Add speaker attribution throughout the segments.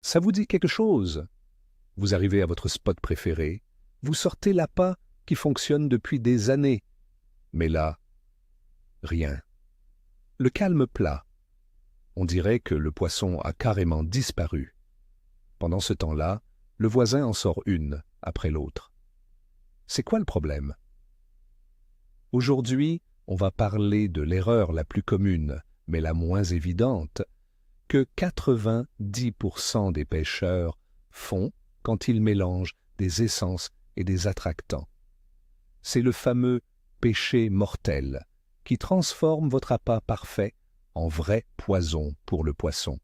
Speaker 1: Ça vous dit quelque chose? Vous arrivez à votre spot préféré, vous sortez l'appât qui fonctionne depuis des années. Mais là, rien. Le calme plat. On dirait que le poisson a carrément disparu. Pendant ce temps-là, le voisin en sort une après l'autre. C'est quoi le problème? Aujourd'hui, on va parler de l'erreur la plus commune, mais la moins évidente, que 90% des pêcheurs font quand ils mélangent des essences et des attractants. C'est le fameux péché mortel qui transforme votre appât parfait en vrai poison pour le poisson.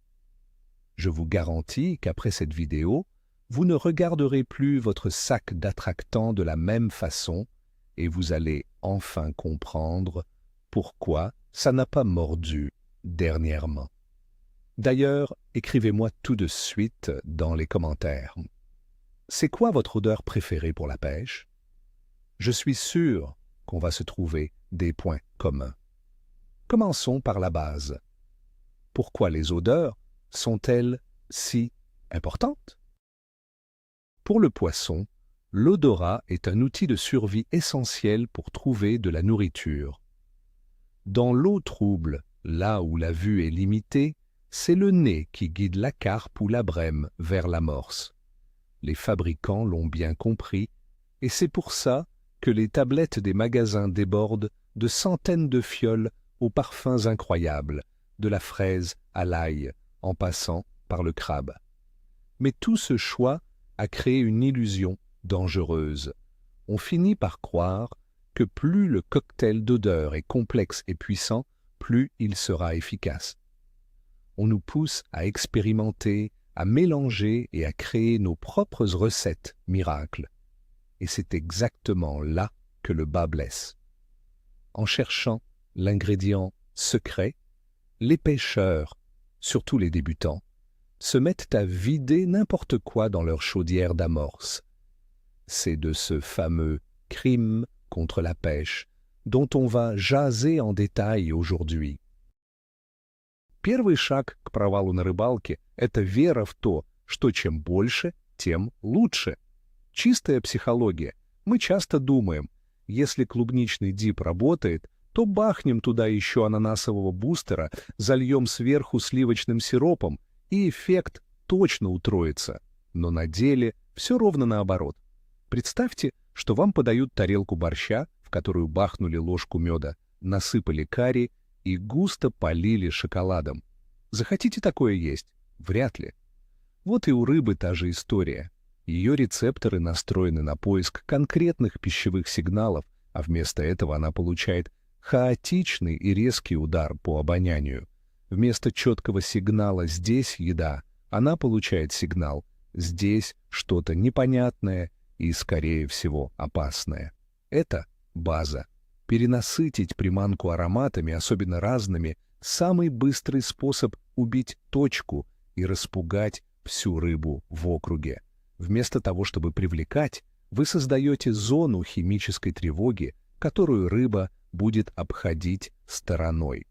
Speaker 1: Je vous garantis qu'après cette vidéo, vous ne regarderez plus votre sac d'attractants de la même façon et vous allez enfin comprendre pourquoi ça n'a pas mordu dernièrement. D'ailleurs, écrivez-moi tout de suite dans les commentaires. C'est quoi votre odeur préférée pour la pêche? Je suis sûr qu'on va se trouver des points communs. Commençons par la base. Pourquoi les odeurs sont-elles si importantes? Pour le poisson, l'odorat est un outil de survie essentiel pour trouver de la nourriture. Dans l'eau trouble, là où la vue est limitée, c'est le nez qui guide la carpe ou la brème vers l'amorce. Les fabricants l'ont bien compris, et c'est pour ça que les tablettes des magasins débordent de centaines de fioles aux parfums incroyables, de la fraise à l'ail, en passant par le crabe. Mais tout ce choix a créé une illusion dangereuse. On finit par croire que plus le cocktail d'odeurs est complexe et puissant, plus il sera efficace. On nous pousse à expérimenter, à mélanger et à créer nos propres recettes miracles. Et c'est exactement là que le bât blesse. En cherchant l'ingrédient secret, les pêcheurs, surtout les débutants, se mettent à vider n'importe quoi dans leur chaudière d'amorce. C'est de ce fameux crime contre la pêche dont on va jaser en détail aujourd'hui. Первый шаг к провалу на рыбалке – это вера в то, что чем больше, тем лучше. Чистая психология. Мы часто думаем, если клубничный дип работает, то бахнем туда еще ананасового бустера, зальем сверху сливочным сиропом, и эффект точно утроится. Но на деле все ровно наоборот. Представьте, что вам подают тарелку борща, в которую бахнули ложку меда, насыпали карри и густо полили шоколадом. Захотите такое есть? Вряд ли. Вот и у рыбы та же история. Ее рецепторы настроены на поиск конкретных пищевых сигналов, а вместо этого она получает хаотичный и резкий удар по обонянию. Вместо четкого сигнала «здесь еда» она получает сигнал «здесь что-то непонятное и, скорее всего, опасное». Это база. Перенасытить приманку ароматами, особенно разными, самый быстрый способ убить точку и распугать всю рыбу в округе. Вместо того, чтобы привлекать, вы создаете зону химической тревоги, которую рыба будет обходить стороной.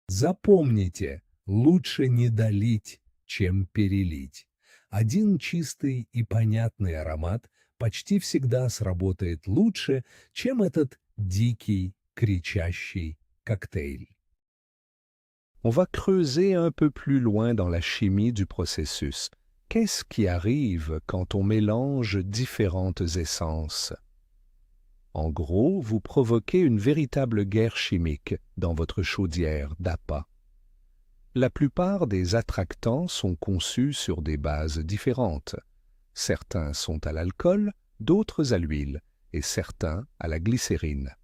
Speaker 1: Запомните, лучше не долить, чем перелить. Один чистый и понятный аромат почти всегда сработает лучше, чем этот дикий, кричащий коктейль. On va creuser un peu plus loin dans la chimie du processus. Qu'est-ce qui arrive quand on mélange différentes essences? En gros, vous provoquez une véritable guerre chimique dans votre chaudière d'appât. La plupart des attractants sont conçus sur des bases différentes. Certains sont à l'alcool, d'autres à l'huile, et certains à la glycérine.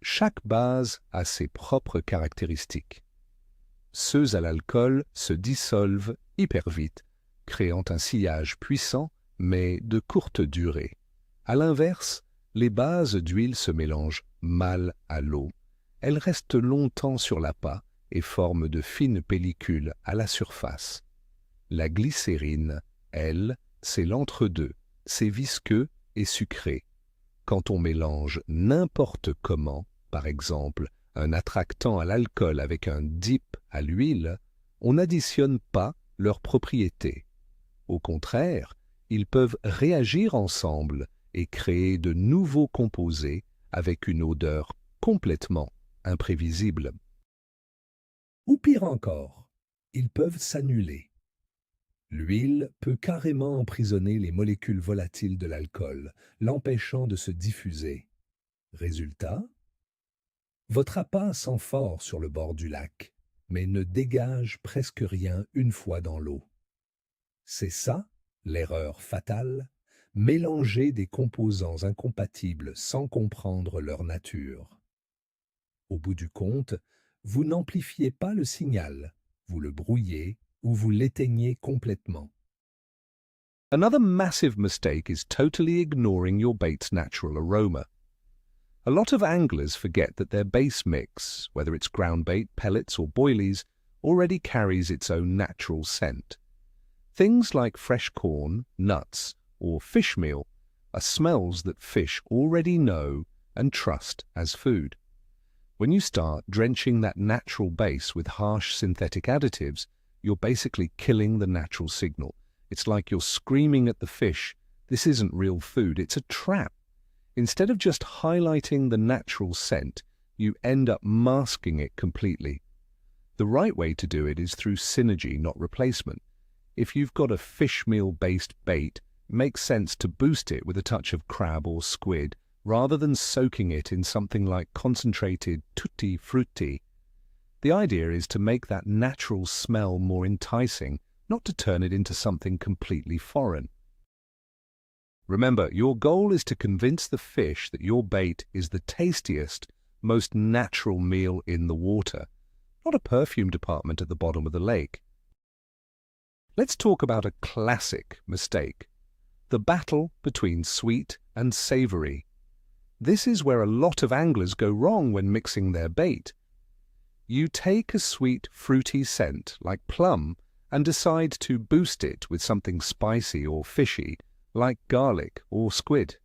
Speaker 1: Chaque base a ses propres caractéristiques. Ceux à l'alcool se dissolvent hyper vite, créant un sillage puissant, mais de courte durée. À l'inverse, les bases d'huile se mélangent mal à l'eau. Elles restent longtemps sur l'appât et forment de fines pellicules à la surface. La glycérine, elle, c'est l'entre-deux, c'est visqueux et sucré. Quand on mélange n'importe comment, par exemple un attractant à l'alcool avec un dip à l'huile, on n'additionne pas leurs propriétés. Au contraire, ils peuvent réagir ensemble et créer de nouveaux composés avec une odeur complètement imprévisible. Ou pire encore, ils peuvent s'annuler. L'huile peut carrément emprisonner les molécules volatiles de l'alcool, l'empêchant de se diffuser. Résultat, votre appât sent fort sur le bord du lac, mais ne dégage presque rien une fois dans l'eau. C'est ça, l'erreur fatale, mélanger des composants incompatibles sans comprendre leur nature. Au bout du compte, vous n'amplifiez pas le signal, vous le brouillez ou vous l'éteignez complètement. Another massive mistake is totally ignoring your bait's natural aroma. A lot of anglers forget that their base mix, whether it's ground bait, pellets or boilies, already carries its own natural scent. Things like fresh corn, nuts, or fish meal are smells that fish already know and trust as food. When you start drenching that natural base with harsh synthetic additives, you're basically killing the natural signal. It's like you're screaming at the fish, this isn't real food, it's a trap. Instead of just highlighting the natural scent, you end up masking it completely. The right way to do it is through synergy, not replacement. If you've got a fish meal-based bait, it makes sense to boost it with a touch of crab or squid, rather than soaking it in something like concentrated tutti frutti. The idea is to make that natural smell more enticing, not to turn it into something completely foreign. Remember, your goal is to convince the fish that your bait is the tastiest, most natural meal in the water, not a perfume department at the bottom of the lake. Let's talk about a classic mistake, the battle between sweet and savory. This is where a lot of anglers go wrong when mixing their bait. You take a sweet, fruity scent like plum and decide to boost it with something spicy or fishy like garlic or squid.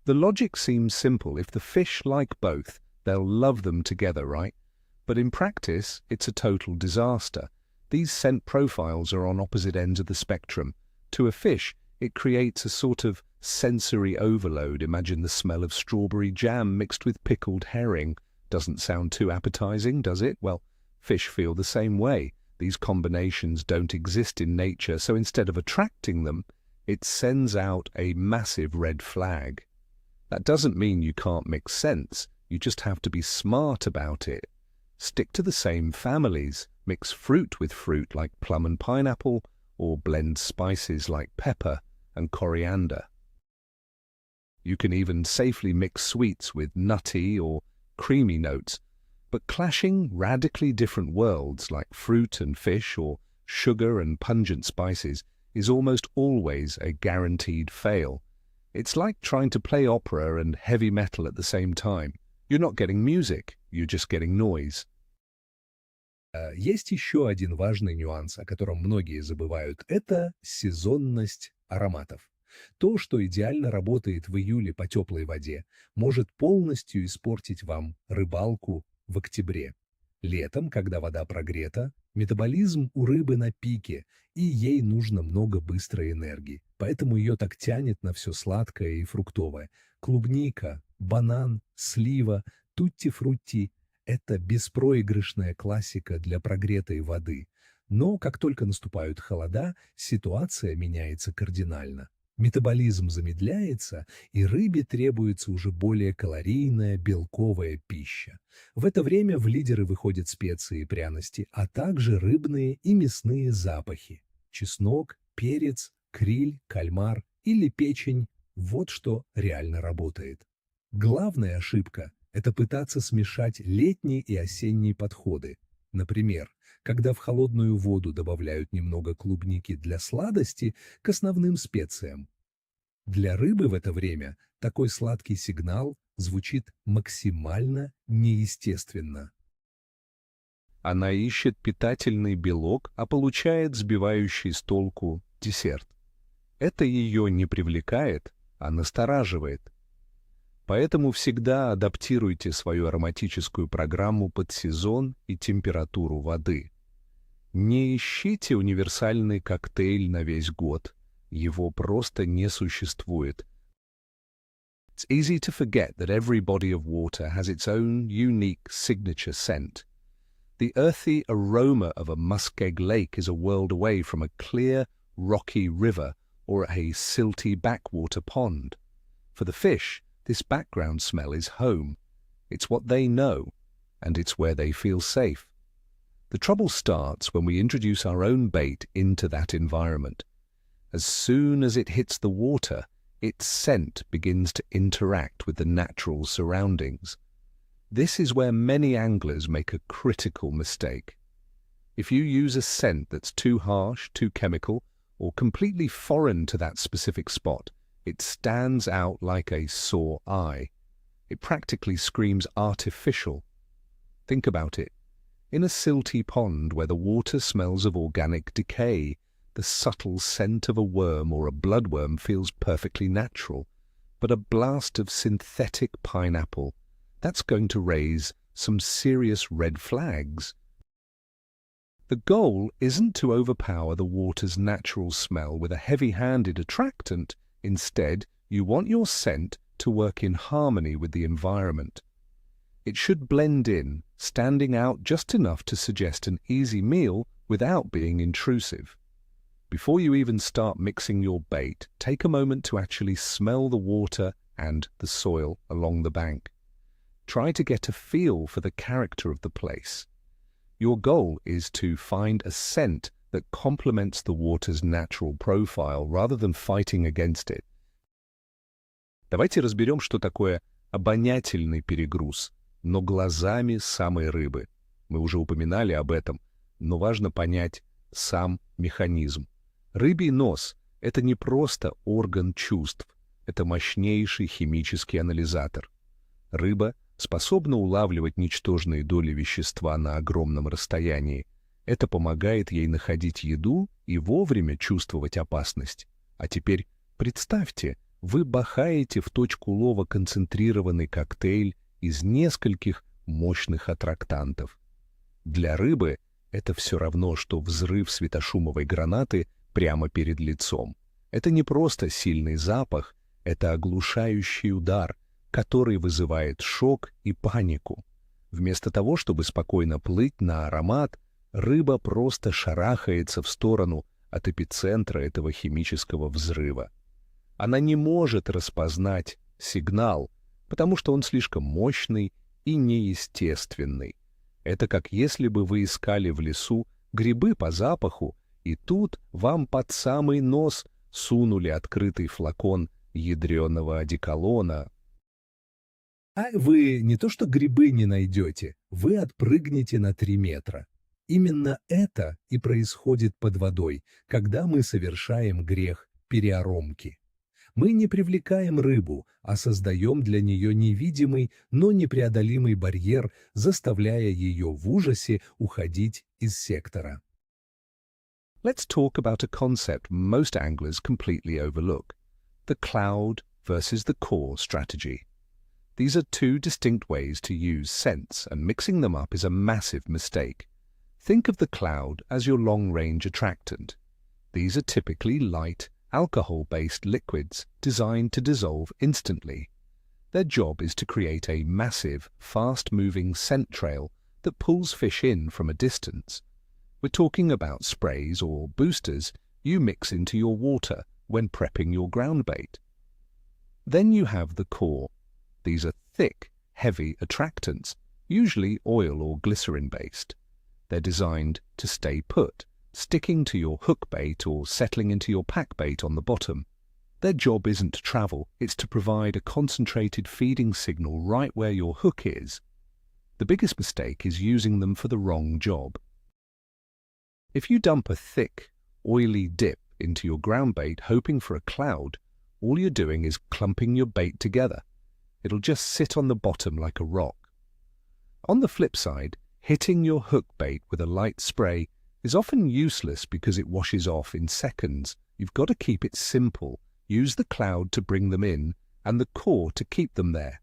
Speaker 1: The logic seems simple. If the fish like both, they'll love them together, right? But in practice, it's a total disaster. These scent profiles are on opposite ends of the spectrum. To a fish, it creates a sort of sensory overload. Imagine the smell of strawberry jam mixed with pickled herring. Doesn't sound too appetizing, does it? Well, fish feel the same way. These combinations don't exist in nature, so instead of attracting them, it sends out a massive red flag. That doesn't mean you can't mix scents. You just have to be smart about it. Stick to the same families. Mix fruit with fruit like plum and pineapple, or blend spices like pepper and coriander. You can even safely mix sweets with nutty or creamy notes, but clashing radically different worlds like fruit and fish or sugar and pungent spices is almost always a guaranteed fail. It's like trying to play opera and heavy metal at the same time. You're not getting music, you're just getting noise. Есть еще один важный нюанс, о котором многие забывают. Это сезонность ароматов. То, что идеально работает в июле по теплой воде, может полностью испортить вам рыбалку в октябре. Летом, когда вода прогрета, метаболизм у рыбы на пике, и ей нужно много быстрой энергии. Поэтому ее так тянет на все сладкое и фруктовое. Клубника, банан, слива, тутти-фрутти – это беспроигрышная классика для прогретой воды. Но как только наступают холода, ситуация меняется кардинально. Метаболизм замедляется, и рыбе требуется уже более калорийная белковая пища. В это время в лидеры выходят специи и пряности, а также рыбные и мясные запахи. Чеснок, перец, криль, кальмар или печень – вот что реально работает. Главная ошибка – это пытаться смешать летние и осенние подходы. Например, когда в холодную воду добавляют немного клубники для сладости к основным специям. Для рыбы в это время такой сладкий сигнал звучит максимально неестественно. Она ищет питательный белок, а получает сбивающий с толку десерт. Это ее не привлекает, а настораживает. Поэтому всегда адаптируйте свою ароматическую программу под сезон и температуру воды. Не ищите универсальный коктейль на весь год. Его просто не существует. It's easy to forget that every body of water has its own unique signature scent. The earthy aroma of a muskeg lake is a world away from a clear, rocky river or a silty backwater pond. For the fish, this background smell is home. It's what they know, and it's where they feel safe. The trouble starts when we introduce our own bait into that environment. As soon as it hits the water, its scent begins to interact with the natural surroundings. This is where many anglers make a critical mistake. If you use a scent that's too harsh, too chemical, or completely foreign to that specific spot, it stands out like a sore eye. It practically screams artificial. Think about it. In a silty pond where the water smells of organic decay, the subtle scent of a worm or a bloodworm feels perfectly natural. But a blast of synthetic pineapple, that's going to raise some serious red flags. The goal isn't to overpower the water's natural smell with a heavy-handed attractant. Instead, you want your scent to work in harmony with the environment. It should blend in, standing out just enough to suggest an easy meal without being intrusive. Before you even start mixing your bait, take a moment to actually smell the water and the soil along the bank. Try to get a feel for the character of the place. Your goal is to find a scent that complements the water's natural profile rather than fighting against it. Давайте разберем, что такое обонятельный перегруз, но глазами самой рыбы. Мы уже упоминали об этом, но важно понять сам механизм. Рыбий нос – это не просто орган чувств, это мощнейший химический анализатор. Рыба способна улавливать ничтожные доли вещества на огромном расстоянии. Это помогает ей находить еду и вовремя чувствовать опасность. А теперь представьте, вы бахаете в точку лова концентрированный коктейль из нескольких мощных аттрактантов. Для рыбы это все равно, что взрыв светошумовой гранаты прямо перед лицом. Это не просто сильный запах, это оглушающий удар, который вызывает шок и панику. Вместо того, чтобы спокойно плыть на аромат, рыба просто шарахается в сторону от эпицентра этого химического взрыва. Она не может распознать сигнал, потому что он слишком мощный и неестественный. Это как если бы вы искали в лесу грибы по запаху, и тут вам под самый нос сунули открытый флакон ядреного одеколона. А вы не то что грибы не найдете, вы отпрыгнете на 3 метра. Именно это и происходит под водой, когда мы совершаем грех переоромки. Мы не привлекаем рыбу, а создаем для нее невидимый, но непреодолимый барьер, заставляя ее в ужасе уходить из сектора. Let's talk about a concept most anglers completely overlook: the cloud versus the core strategy. These are two distinct ways to use scents, and mixing them up is a massive mistake. Think of the cloud as your long-range attractant. These are typically light, alcohol-based liquids designed to dissolve instantly. Their job is to create a massive, fast-moving scent trail that pulls fish in from a distance. We're talking about sprays or boosters you mix into your water when prepping your ground bait. Then you have the core. These are thick, heavy attractants, usually oil or glycerin-based. They're designed to stay put, sticking to your hook bait or settling into your pack bait on the bottom. Their job isn't to travel, it's to provide a concentrated feeding signal right where your hook is. The biggest mistake is using them for the wrong job. If you dump a thick, oily dip into your ground bait hoping for a cloud, all you're doing is clumping your bait together. It'll just sit on the bottom like a rock. On the flip side, hitting your hook bait with a light spray is often useless because it washes off in seconds. You've got to keep it simple. Use the cloud to bring them in and the core to keep them there.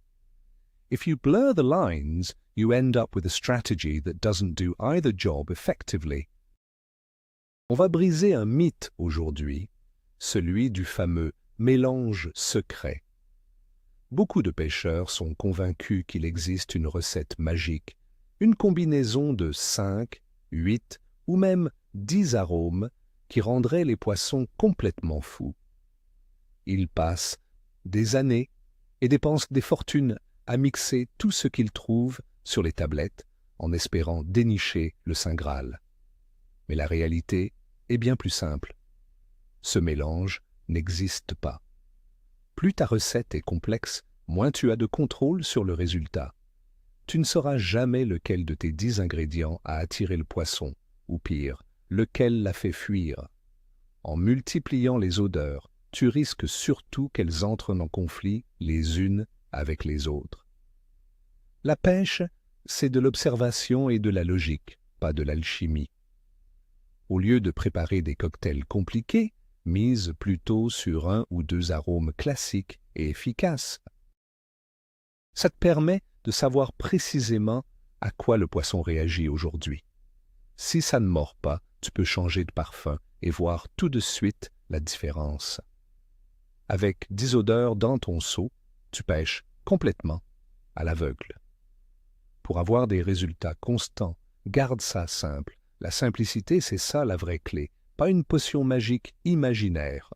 Speaker 1: If you blur the lines, you end up with a strategy that doesn't do either job effectively. On va briser un mythe aujourd'hui, celui du fameux mélange secret. Beaucoup de pêcheurs sont convaincus qu'il existe une recette magique, une combinaison de 5, 8 ou même 10 arômes qui rendrait les poissons complètement fous. Ils passent des années et dépensent des fortunes à mixer tout ce qu'ils trouvent sur les tablettes en espérant dénicher le Saint Graal. Mais la réalité est bien plus simple. Ce mélange n'existe pas. Plus ta recette est complexe, moins tu as de contrôle sur le résultat. Tu ne sauras jamais lequel de tes 10 ingrédients a attiré le poisson, ou pire, lequel l'a fait fuir. En multipliant les odeurs, tu risques surtout qu'elles entrent en conflit les unes avec les autres. La pêche, c'est de l'observation et de la logique, pas de l'alchimie. Au lieu de préparer des cocktails compliqués, mise plutôt sur 1 ou 2 arômes classiques et efficaces. Ça te permet de savoir précisément à quoi le poisson réagit aujourd'hui. Si ça ne mord pas, tu peux changer de parfum et voir tout de suite la différence. Avec 10 odeurs dans ton seau, tu pêches complètement à l'aveugle. Pour avoir des résultats constants, garde ça simple. La simplicité, c'est ça la vraie clé, pas une potion magique imaginaire.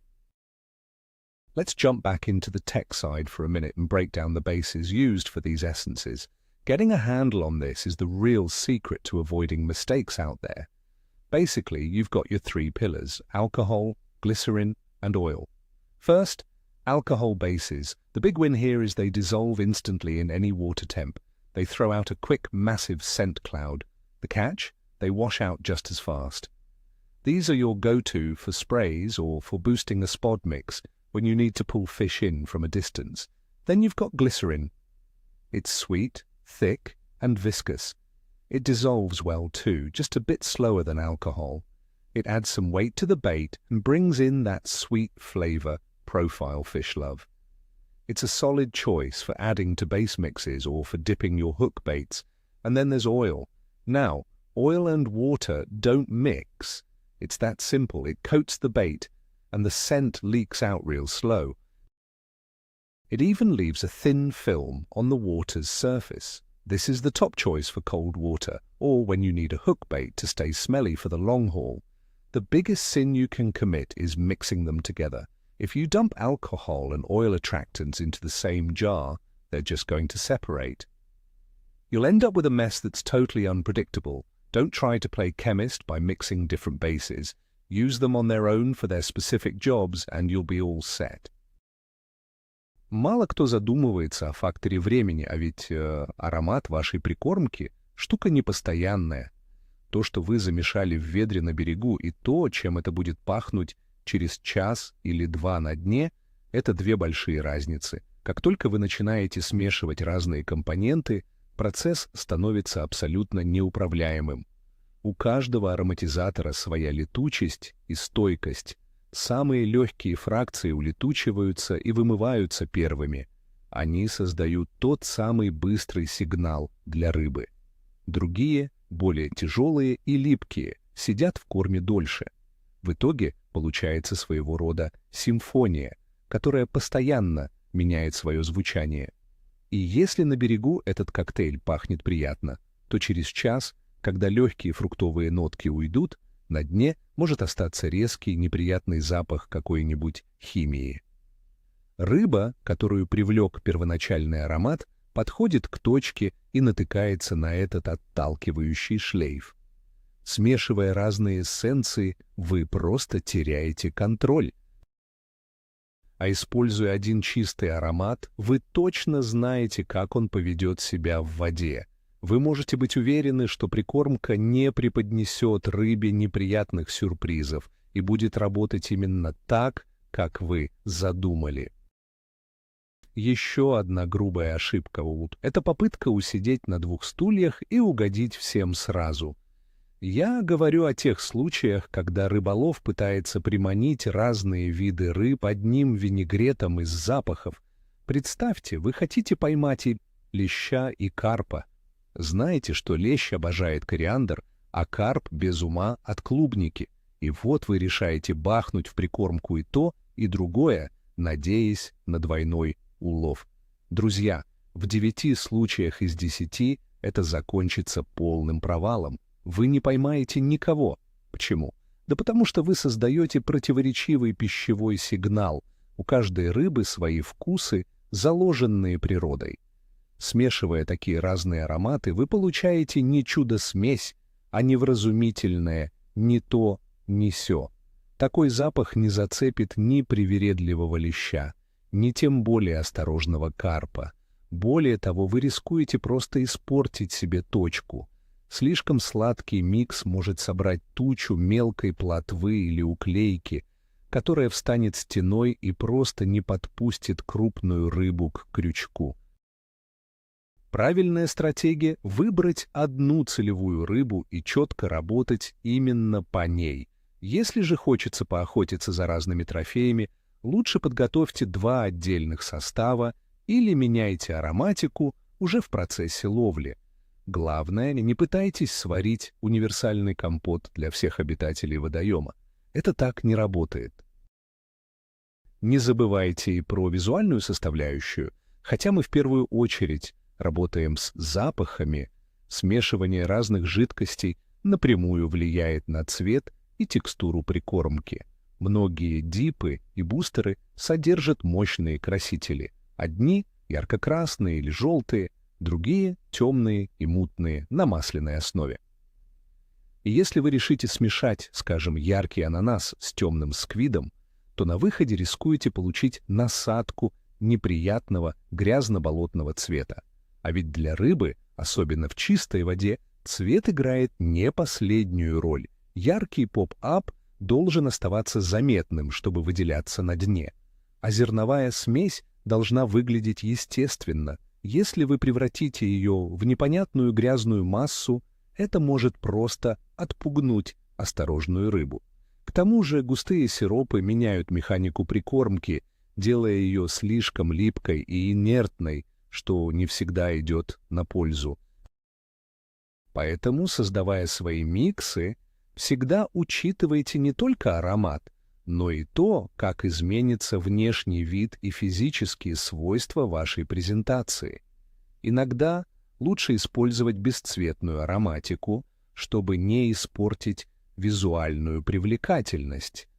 Speaker 1: Let's jump back into the tech side for a minute and break down the bases used for these essences. Getting a handle on this is the real secret to avoiding mistakes out there. Basically, you've got your 3 pillars: alcohol, glycerin, and oil. First, alcohol bases. The big win here is they dissolve instantly in any water temp. They throw out a quick, massive scent cloud. The catch? They wash out just as fast. These are your go-to for sprays or for boosting a spod mix when you need to pull fish in from a distance. Then you've got glycerin. It's sweet, thick, and viscous. It dissolves well too, just a bit slower than alcohol. It adds some weight to the bait and brings in that sweet flavor profile fish love. It's a solid choice for adding to base mixes or for dipping your hook baits. And then there's oil. Now, oil and water don't mix. It's that simple. It coats the bait and the scent leaks out real slow. It even leaves a thin film on the water's surface. This is the top choice for cold water, or when you need a hook bait to stay smelly for the long haul. The biggest sin you can commit is mixing them together. If you dump alcohol and oil attractants into the same jar, they're just going to separate. You'll end up with a mess that's totally unpredictable. Don't try to play chemist by mixing different bases. Use them on their own for their specific jobs, and you'll be all set. Мало кто задумывается о факторе времени, а ведь аромат вашей прикормки – штука непостоянная. То, что вы замешали в ведре на берегу, и то, чем это будет пахнуть через час или 2 на дне – это 2 большие разницы. Как только вы начинаете смешивать разные компоненты, процесс становится абсолютно неуправляемым. У каждого ароматизатора своя летучесть и стойкость. Самые легкие фракции улетучиваются и вымываются первыми. Они создают тот самый быстрый сигнал для рыбы. Другие, более тяжелые и липкие, сидят в корме дольше. В итоге получается своего рода симфония, которая постоянно меняет свое звучание. И если на берегу этот коктейль пахнет приятно, то через час, когда легкие фруктовые нотки уйдут, на дне может остаться резкий неприятный запах какой-нибудь химии. Рыба, которую привлек первоначальный аромат, подходит к точке и натыкается на этот отталкивающий шлейф. Смешивая разные эссенции, вы просто теряете контроль. А используя один чистый аромат, вы точно знаете, как он поведет себя в воде. Вы можете быть уверены, что прикормка не преподнесет рыбе неприятных сюрпризов и будет работать именно так, как вы задумали. Еще одна грубая ошибка – это попытка усидеть на 2 стульях и угодить всем сразу. Я говорю о тех случаях, когда рыболов пытается приманить разные виды рыб одним винегретом из запахов. Представьте, вы хотите поймать и леща, и карпа. Знаете, что лещ обожает кориандр, а карп без ума от клубники. И вот вы решаете бахнуть в прикормку и то, и другое, надеясь на двойной улов. Друзья, в 9 случаях из 10 это закончится полным провалом. Вы не поймаете никого. Почему? Да потому что вы создаете противоречивый пищевой сигнал. У каждой рыбы свои вкусы, заложенные природой. Смешивая такие разные ароматы, вы получаете не чудо-смесь, а невразумительное «ни то, ни сё». Такой запах не зацепит ни привередливого леща, ни тем более осторожного карпа. Более того, вы рискуете просто испортить себе точку. Слишком сладкий микс может собрать тучу мелкой плотвы или уклейки, которая встанет стеной и просто не подпустит крупную рыбу к крючку. Правильная стратегия — выбрать одну целевую рыбу и четко работать именно по ней. Если же хочется поохотиться за разными трофеями, лучше подготовьте 2 отдельных состава или меняйте ароматику уже в процессе ловли. Главное, не пытайтесь сварить универсальный компот для всех обитателей водоема. Это так не работает. Не забывайте и про визуальную составляющую, хотя мы в первую очередь работаем с запахами, смешивание разных жидкостей напрямую влияет на цвет и текстуру прикормки. Многие дипы и бустеры содержат мощные красители. Одни ярко-красные или желтые, другие темные и мутные на масляной основе. И если вы решите смешать, скажем, яркий ананас с темным сквидом, то на выходе рискуете получить насадку неприятного грязно-болотного цвета. А ведь для рыбы, особенно в чистой воде, цвет играет не последнюю роль. Яркий поп-ап должен оставаться заметным, чтобы выделяться на дне. А зерновая смесь должна выглядеть естественно. Если вы превратите ее в непонятную грязную массу, это может просто отпугнуть осторожную рыбу. К тому же густые сиропы меняют механику прикормки, делая ее слишком липкой и инертной, что не всегда идет на пользу. Поэтому, создавая свои миксы, всегда учитывайте не только аромат, но и то, как изменится внешний вид и физические свойства вашей презентации. Иногда лучше использовать бесцветную ароматику, чтобы не испортить визуальную привлекательность.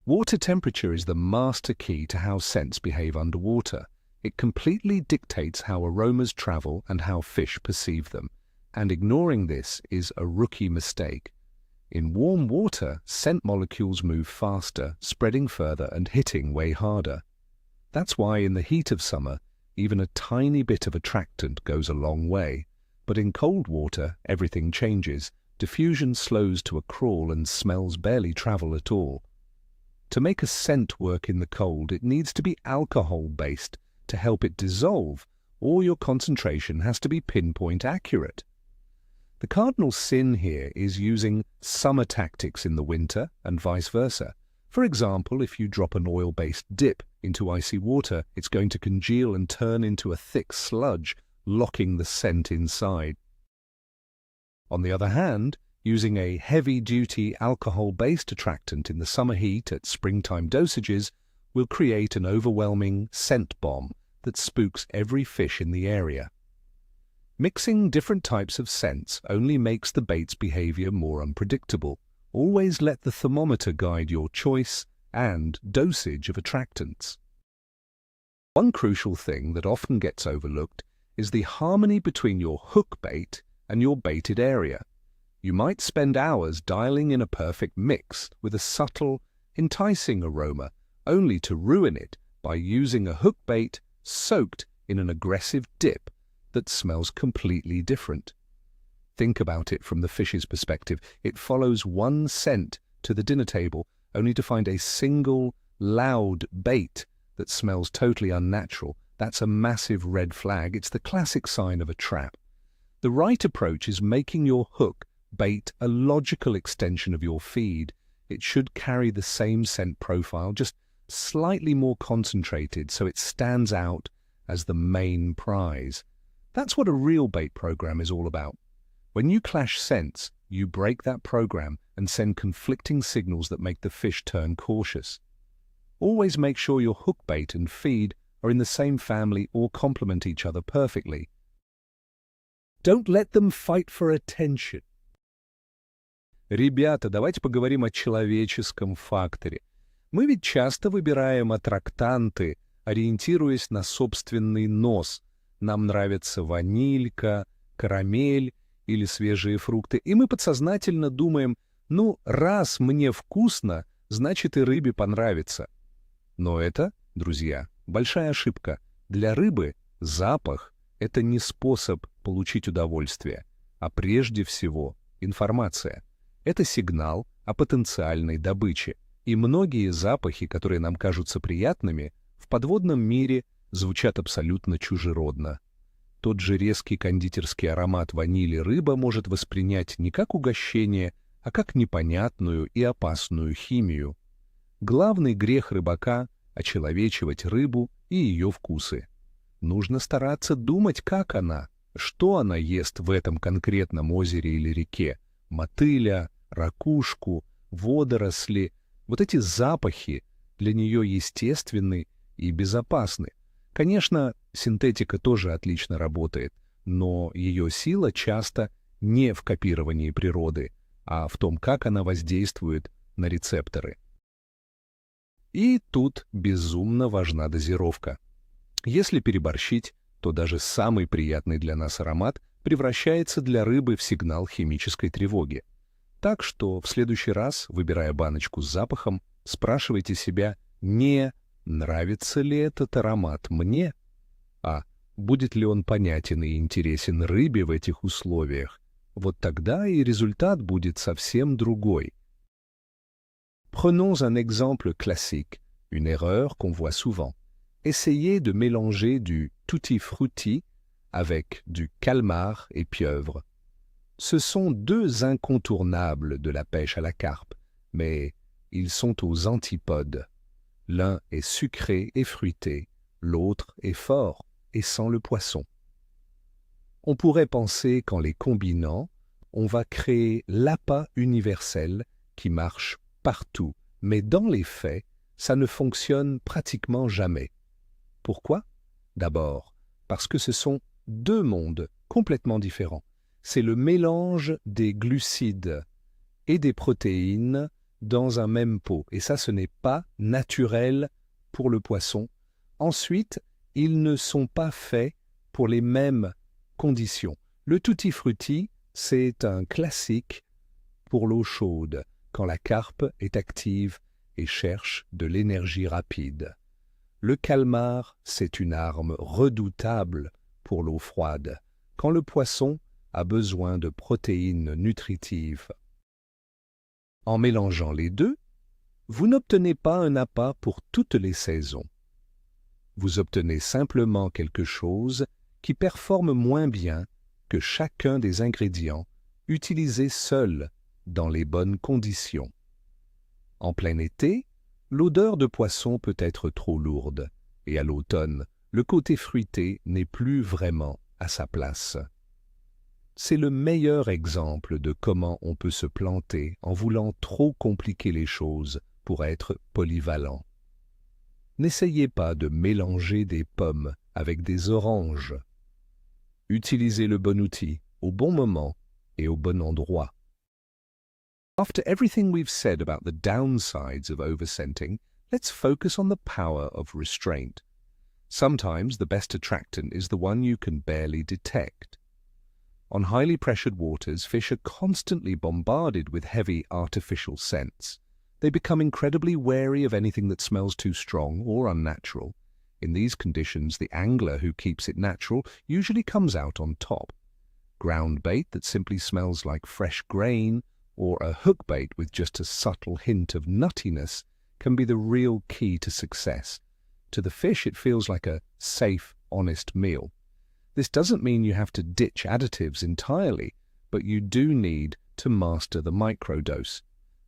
Speaker 1: Water temperature is the master key to how scents behave underwater. It completely dictates how aromas travel and how fish perceive them, and ignoring this is a rookie mistake. In warm water, scent molecules move faster, spreading further and hitting way harder. That's why in the heat of summer, even a tiny bit of attractant goes a long way. But in cold water, everything changes. Diffusion slows to a crawl and smells barely travel at all. To make a scent work in the cold, it needs to be alcohol-based to help it dissolve, or your concentration has to be pinpoint accurate. The cardinal sin here is using summer tactics in the winter and vice versa. For example, if you drop an oil-based dip into icy water, it's going to congeal and turn into a thick sludge, locking the scent inside. On the other hand, using a heavy-duty alcohol-based attractant in the summer heat at springtime dosages will create an overwhelming scent bomb that spooks every fish in the area. Mixing different types of scents only makes the bait's behavior more unpredictable. Always let the thermometer guide your choice and dosage of attractants. One crucial thing that often gets overlooked is the harmony between your hook bait and your baited area. You might spend hours dialing in a perfect mix with a subtle, enticing aroma, only to ruin it by using a hook bait soaked in an aggressive dip that smells completely different. Think about it from the fish's perspective. It follows one scent to the dinner table only to find a single, loud bait that smells totally unnatural. That's a massive red flag. It's the classic sign of a trap. The right approach is making your hook bait a logical extension of your feed. It should carry the same scent profile, just slightly more concentrated so it stands out as the main prize. That's what a real bait program is all about. When you clash scents, you break that program and send conflicting signals that make the fish turn cautious. Always make sure your hook bait and feed are in the same family or complement each other perfectly. Don't let them fight for attention. Ребята, давайте поговорим о человеческом факторе. Мы ведь часто выбираем аттрактанты, ориентируясь на собственный нос. Нам нравится ванилька, карамель или свежие фрукты, и мы подсознательно думаем, ну, раз мне вкусно, значит и рыбе понравится. Но это, друзья, большая ошибка. Для рыбы запах — это не способ получить удовольствие, а прежде всего информация. Это сигнал о потенциальной добыче. И многие запахи, которые нам кажутся приятными, в подводном мире звучат абсолютно чужеродно. Тот же резкий кондитерский аромат ванили рыба может воспринять не как угощение, а как непонятную и опасную химию. Главный грех рыбака — очеловечивать рыбу и ее вкусы. Нужно стараться думать, как она, что она ест в этом конкретном озере или реке. Мотыля, ракушку, водоросли. Вот эти запахи для нее естественны и безопасны. Конечно, синтетика тоже отлично работает, но ее сила часто не в копировании природы, а в том, как она воздействует на рецепторы. И тут безумно важна дозировка. Если переборщить, то даже самый приятный для нас аромат превращается для рыбы в сигнал химической тревоги. Так что в следующий раз, выбирая баночку с запахом, спрашивайте себя не «нравится ли этот аромат мне?», а «будет ли он понятен и интересен рыбе в этих условиях?». Вот тогда и результат будет совсем другой. Prenons un exemple classique, une erreur qu'on voit souvent. Essayez de mélanger du tutti frutti avec du calmar et pieuvre. Ce sont deux incontournables de la pêche à la carpe, mais ils sont aux antipodes. L'un est sucré et fruité, l'autre est fort et sent le poisson. On pourrait penser qu'en les combinant, on va créer l'appât universel qui marche partout, mais dans les faits, ça ne fonctionne pratiquement jamais. Pourquoi? D'abord, parce que ce sont deux mondes complètement différents. C'est le mélange des glucides et des protéines dans un même pot. Et ça, ce n'est pas naturel pour le poisson. Ensuite, ils ne sont pas faits pour les mêmes conditions. Le tutti frutti, c'est un classique pour l'eau chaude, quand la carpe est active et cherche de l'énergie rapide. Le calmar, c'est une arme redoutable pour l'eau froide, quand le poisson a besoin de protéines nutritives. En mélangeant les deux, vous n'obtenez pas un appât pour toutes les saisons. Vous obtenez simplement quelque chose qui performe moins bien que chacun des ingrédients utilisés seuls dans les bonnes conditions. En plein été, l'odeur de poisson peut être trop lourde, et à l'automne, le côté fruité n'est plus vraiment à sa place. C'est le meilleur exemple de comment on peut se planter en voulant trop compliquer les choses pour être polyvalent. N'essayez pas de mélanger des pommes avec des oranges. Utilisez le bon outil au bon moment et au bon endroit. After everything we've said about the downsides of overscenting, let's focus on the power of restraint. Sometimes the best attractant is the one you can barely detect. On highly pressured waters, fish are constantly bombarded with heavy artificial scents. They become incredibly wary of anything that smells too strong or unnatural. In these conditions, the angler who keeps it natural usually comes out on top. Ground bait that simply smells like fresh grain, or a hook bait with just a subtle hint of nuttiness, can be the real key to success. To the fish, it feels like a safe, honest meal. This doesn't mean you have to ditch additives entirely, but you do need to master the microdose.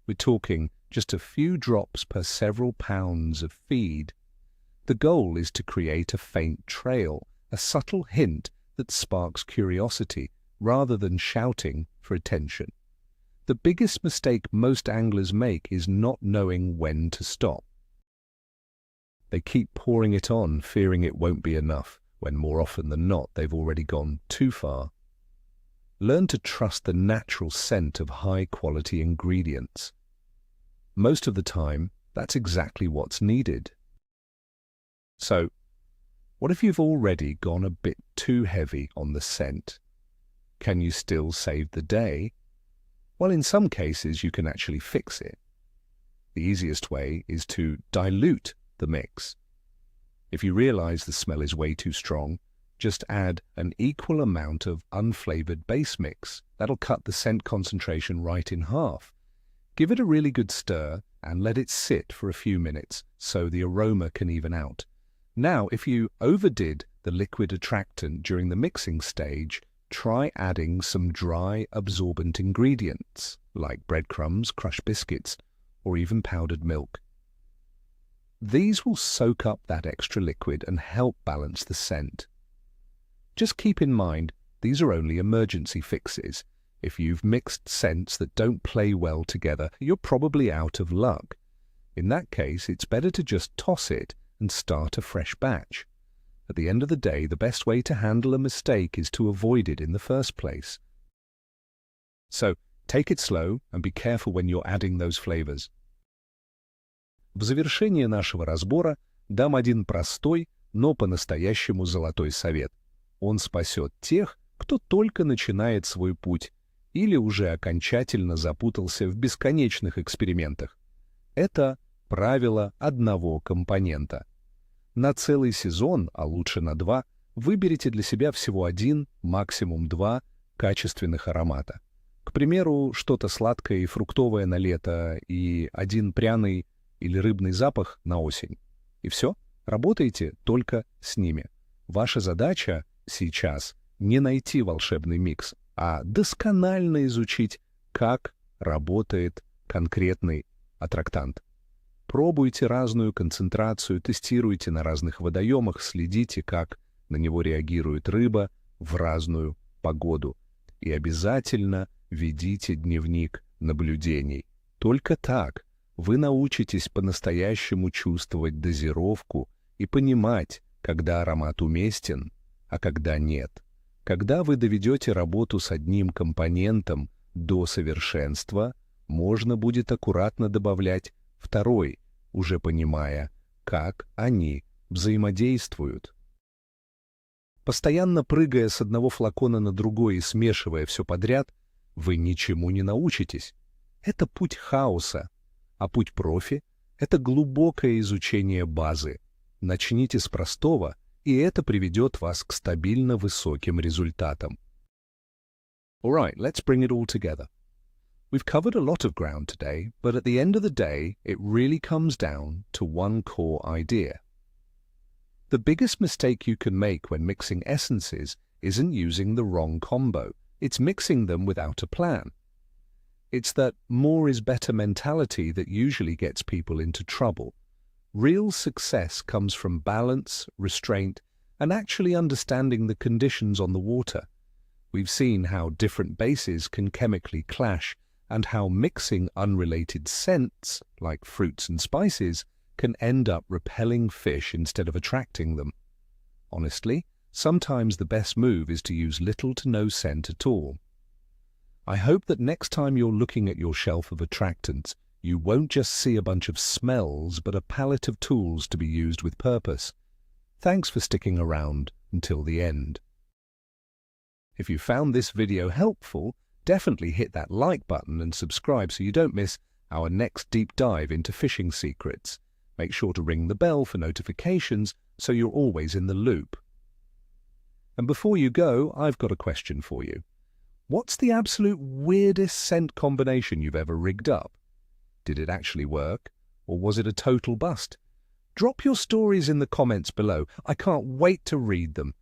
Speaker 1: We're talking just a few drops per several pounds of feed. The goal is to create a faint trail, a subtle hint that sparks curiosity, rather than shouting for attention. The biggest mistake most anglers make is not knowing when to stop. They keep pouring it on, fearing it won't be enough, when more often than not they've already gone too far. Learn to trust the natural scent of high-quality ingredients. Most of the time, that's exactly what's needed. So, what if you've already gone a bit too heavy on the scent? Can you still save the day? Well, in some cases, you can actually fix it. The easiest way is to dilute the mix. If you realize the smell is way too strong, just add an equal amount of unflavored base mix. That'll cut the scent concentration right in half. Give it a really good stir and let it sit for a few minutes so the aroma can even out. Now, if you overdid the liquid attractant during the mixing stage, try adding some dry, absorbent ingredients, like breadcrumbs, crushed biscuits, or even powdered milk. These will soak up that extra liquid and help balance the scent. Just keep in mind, these are only emergency fixes. If you've mixed scents that don't play well together, you're probably out of luck. In that case, it's better to just toss it and start a fresh batch. At the end of the day, the best way to handle a mistake is to avoid it in the first place. So, take it slow and be careful when you're adding those flavors. В завершение нашего разбора дам один простой, но по-настоящему золотой совет. Он спасет тех, кто только начинает свой путь или уже окончательно запутался в бесконечных экспериментах. Это правило одного компонента. На целый сезон, а лучше на 2, выберите для себя всего 1, максимум 2 качественных аромата. К примеру, что-то сладкое и фруктовое на лето и 1 пряный или рыбный запах на осень. И все, работайте только с ними. Ваша задача сейчас не найти волшебный микс, а досконально изучить, как работает конкретный аттрактант. Пробуйте разную концентрацию, тестируйте на разных водоемах, следите, как на него реагирует рыба в разную погоду. И обязательно ведите дневник наблюдений. Только так вы научитесь по-настоящему чувствовать дозировку и понимать, когда аромат уместен, а когда нет. Когда вы доведете работу с одним компонентом до совершенства, можно будет аккуратно добавлять второй, уже понимая, как они взаимодействуют. Постоянно прыгая с одного флакона на другой и смешивая все подряд, вы ничему не научитесь. Это путь хаоса, а путь профи — это глубокое изучение базы. Начните с простого, и это приведет вас к стабильно высоким результатам. All right, let's bring it all together. We've covered a lot of ground today, but at the end of the day, it really comes down to one core idea. The biggest mistake you can make when mixing essences isn't using the wrong combo. It's mixing them without a plan. It's that more is better mentality that usually gets people into trouble. Real success comes from balance, restraint, and actually understanding the conditions on the water. We've seen how different bases can chemically clash, and how mixing unrelated scents, like fruits and spices, can end up repelling fish instead of attracting them. Honestly, sometimes the best move is to use little to no scent at all. I hope that next time you're looking at your shelf of attractants, you won't just see a bunch of smells, but a palette of tools to be used with purpose. Thanks for sticking around until the end. If you found this video helpful, definitely hit that like button and subscribe so you don't miss our next deep dive into fishing secrets. Make sure to ring the bell for notifications so you're always in the loop. And before you go, I've got a question for you. What's the absolute weirdest scent combination you've ever rigged up? Did it actually work, or was it a total bust? Drop your stories in the comments below. I can't wait to read them.